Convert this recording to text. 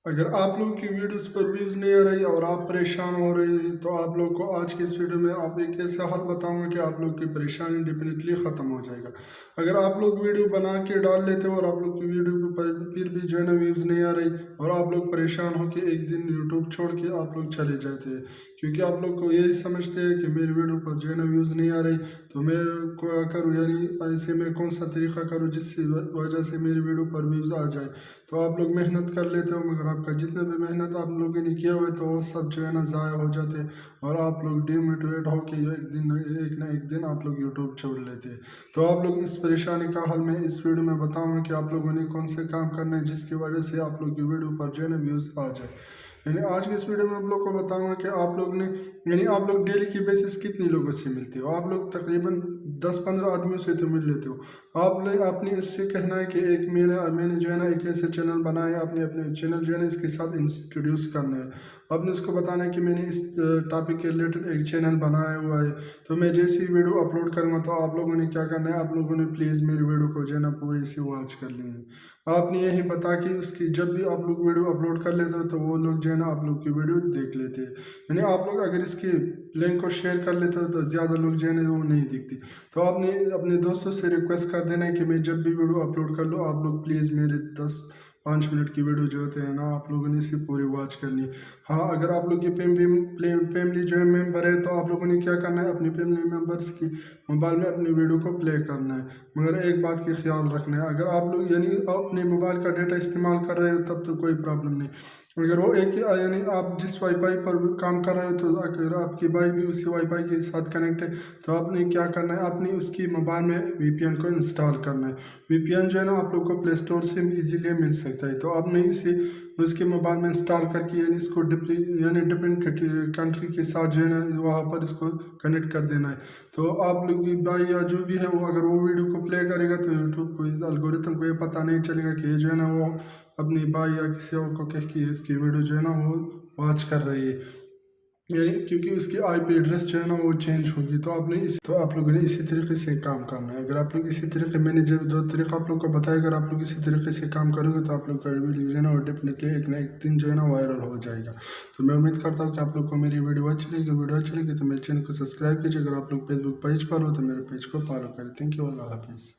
अगर आप लोगों की वीडियोस पर व्यूज़ नहीं आ रही और आप परेशान हो रही हैं तो आप लोग को आज की इस वीडियो में आप एक ऐसा हल बताऊंगा कि आप लोग की परेशानी डेफिनेटली ख़त्म हो जाएगा। अगर आप लोग वीडियो बना के डाल लेते हो और आप लोग की वीडियो पर फिर भी जो है ना व्यूज़ नहीं आ रही और आप लोग परेशान हो कि एक दिन यूट्यूब छोड़ के आप लोग चले जाते हैं, क्योंकि आप लोग को यही समझते हैं कि मेरी वीडियो पर जो है ना व्यूज़ नहीं आ रही तो मैं क्या करूँ, यानी ऐसे में कौन सा तरीका करूँ जिससे वजह से मेरी वीडियो पर व्यूज़ आ जाए। तो आप लोग मेहनत कर लेते हो मगर आपका जितना भी मेहनत आप लोगों ने किया हुआ है तो वो सब जो है ना ज़ाया हो जाते हैं और आप लोग डिमोटिवेट हो के एक ना एक दिन आप लोग यूट्यूब छोड़ लेते हैं। तो आप लोग इस परेशानी का हल मैं इस वीडियो में बताऊंगा कि आप लोगों ने कौन से काम करना है जिसकी वजह से आप लोग की वीडियो पर जो है ना व्यूज़ आ जाए। यानी आज के इस वीडियो में आप लोग को बताऊंगा कि आप लोग ने यानी आप लोग डेली की बेसिस कितने लोगों से मिलते हो। आप लोग तकरीबन 10-15 आदमियों से तो मिल लेते हो। आपने इससे कहना है कि एक मैंने जो है ना एक ऐसे चैनल बनाया, अपने अपने चैनल जो है ना इसके साथ इंट्रोड्यूस करना है। आपने उसको बताना है कि मैंने इस टॉपिक के रिलेटेड एक चैनल बनाया हुआ है, तो मैं जैसी वीडियो अपलोड करूँगा तो आप लोगों ने क्या करना है, आप लोगों ने प्लीज़ मेरी वीडियो को जो है ना पूरी से वॉच कर लेंगे। आपने यही बता कि उसकी जब भी आप लोग वीडियो अपलोड कर लेते हो तो वो लोग जो है ना आप लोग की वीडियो देख लेते हैं। यानी आप लोग अगर इसकी लिंक को शेयर कर लेते हो तो ज़्यादा लोग जो है ना वो नहीं दिखती। तो आपने अपने दोस्तों से रिक्वेस्ट कर देना है कि मैं जब भी वीडियो अपलोड कर लूँ आप लोग प्लीज़ मेरे 5 मिनट की वीडियो जो होते हैं ना आप लोगों ने इसे पूरी वॉच करनी है। हाँ, अगर आप लोग की फैमिली जो है मेंबर है तो आप लोगों ने क्या करना है, अपनी फैमिली मेंबर्स की मोबाइल में अपनी वीडियो को प्ले करना है। मगर एक बात की ख्याल रखना है, अगर आप लोग यानी अपने मोबाइल का डेटा इस्तेमाल कर रहे हो तब तो कोई प्रॉब्लम नहीं। अगर वो एक यानी आप जिस वाईफाई पर काम कर रहे हो तो अगर आपकी बाइक भी उसी वाईफाई के साथ कनेक्ट है तो आपने क्या करना है, आपने उसकी मोबाइल में वीपीएन को इंस्टॉल करना है। वीपीएन जो है ना आप लोग को प्ले स्टोर से इजीली मिल सकता है, तो आपने इसे उसके मोबाइल में इंस्टॉल करके यानी इसको डिफरेंट कंट्री के साथ जो है ना वहाँ पर इसको कनेक्ट कर देना है। तो आप लोग भाई या जो भी है वो अगर वो वीडियो को प्ले करेगा तो यूट्यूब को इस एल्गोरिथम को ये पता नहीं चलेगा कि ये जो है ना वो अपनी भाई या किसी और को कह के इसकी वीडियो जो है ना वो वॉच कर रही है, यानी क्योंकि उसकी आईपी एड्रेस जो है ना वो चेंज होगी। तो आप लोगों ने इसी तरीके से काम करना है। अगर आप लोग इसी तरीके मैंने जब जो तरीका आप लोग को बताया अगर आप लोग इसी तरीके से काम करोगे तो आप लोग का वीडियो जो है ना वो डेफिनेटली एक ना एक दिन जो है ना वायरल हो जाएगा। तो मैं उम्मीद करता हूँ कि आप लोग को मेरी वीडियो अच्छी लगी। वीडियो अच्छी लगी तो मेरे चैनल को सब्सक्राइब कीजिए। अगर आप लोग फेसबुक पेज पर हो तो मेरे पेज को फॉलो करें। थैंक यू, अल्लाह हाफिज़।